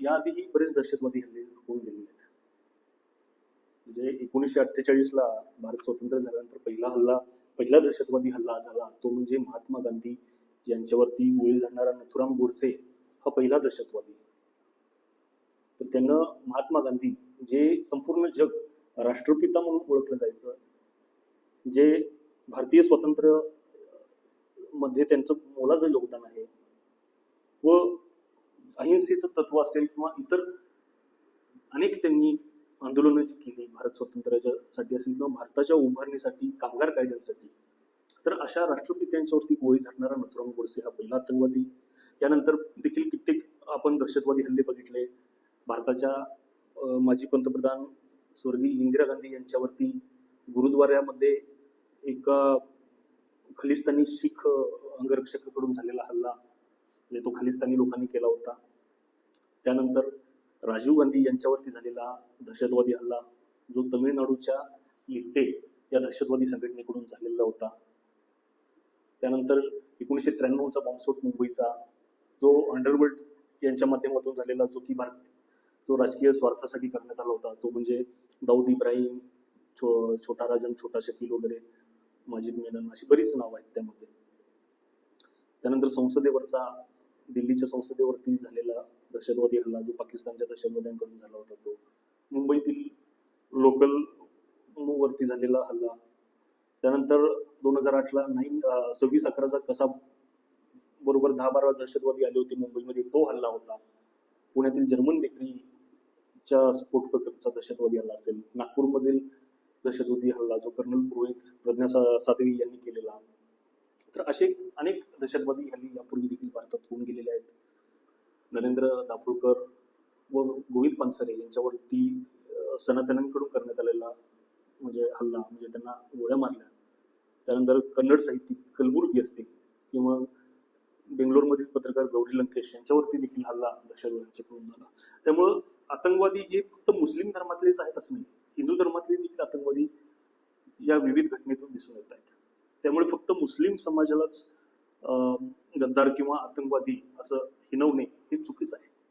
याआधीही बरेच दहशतवादी हल्ले होऊन गेलेले आहेत. म्हणजे 1948ला भारत स्वतंत्र झाल्यानंतर पहिला दहशतवादी हल्ला झाला तो म्हणजे महात्मा गांधी यांच्यावरती गोळी झाडणारा नथुराम गोडसे हा पहिला दहशतवादी. तर त्यांना महात्मा गांधी जे संपूर्ण जग राष्ट्रपिता म्हणून ओळखलं जायचं, जे भारतीय स्वातंत्र्य मध्ये त्यांचं मोलाचं योगदान आहे व अहिंसेचं तत्व असेल किंवा इतर अनेक त्यांनी आंदोलनं जी केली भारत स्वातंत्र्यासाठी असेल किंवा भारताच्या उभारणीसाठी, कामगार कायद्यांसाठी, तर अशा राष्ट्रपित्यांच्यावरती गोळी झाडणारा नथुराम गोडसे हा पहिला आतंकवादी. यानंतर देखील कित्येक आपण दहशतवादी हल्ले बघितले. भारताच्या माजी पंतप्रधान स्वर्गीय इंदिरा गांधी यांच्यावरती गुरुद्वाऱ्यामध्ये एका खलिस्तानी शीख अंगरक्षकाकडून झालेला हल्ला, म्हणजे तो खलिस्तानी लोकांनी केला होता. त्यानंतर राजीव गांधी यांच्यावरती झालेला दहशतवादी हल्ला जो तमिळनाडूच्या लिट्टे या दहशतवादी संघटनेकडून झालेला होता. त्यानंतर 1993चा बॉम्बस्फोट मुंबईचा जो अंडरवर्ल्ड यांच्या माध्यमातून झालेला, जो की तो राजकीय स्वार्थासाठी करण्यात आला होता, तो म्हणजे दाऊद इब्राहिम, छोटा राजन, छोटा शकील वगैरे, माजिद मेनन अशी बरीच नावं आहेत त्यामध्ये. त्यानंतर संसदेवरचा, दिल्लीच्या संसदेवरती झालेला दहशतवादी हल्ला जो पाकिस्तानच्या दहशतवाद्यांकडून झाला होता, तो मुंबईतील लोकल वरती झालेला हल्ला. त्यानंतर 2008ला 26/11चा कसाब बरोबर 10-12 दहशतवादी आले होते मुंबईमध्ये, तो हल्ला होता. पुण्यातील जर्मन बेकरीच्या स्फोट प्रकारचा दहशतवादी हल्ला असेल, नागपूरमधील दहशतवादी हल्ला जो कर्नल पुरोहित, प्रज्ञा सातवी यांनी केलेला. तर असे अनेक दहशतवादी हल्ले यापूर्वी देखील भारतात होऊन गेलेले आहेत. नरेंद्र दाभोळकर व गोविंद पानसरे यांच्यावरती सनातन्यांकडून करण्यात आलेला म्हणजे हल्ला, म्हणजे त्यांना गोळ्या मारल्या. त्यानंतर कन्नड साहित्यिक कलबुर्गी असतील किंवा बेंगलोरमधील पत्रकार गौरी लंकेश यांच्यावरती देखील हल्ला दहशतवाद्यांच्याकडून झाला. त्यामुळं आतंकवादी हे फक्त मुस्लिम धर्मातलेच आहेत असं नाही, हिंदू धर्मातले देखील आतंकवादी या विविध घटनेतून दिसून येत आहेत. त्यामुळे फक्त मुस्लिम समाजालाच गद्दार किंवा आतंकवादी असं हिनवणे हे चुकीचं आहे.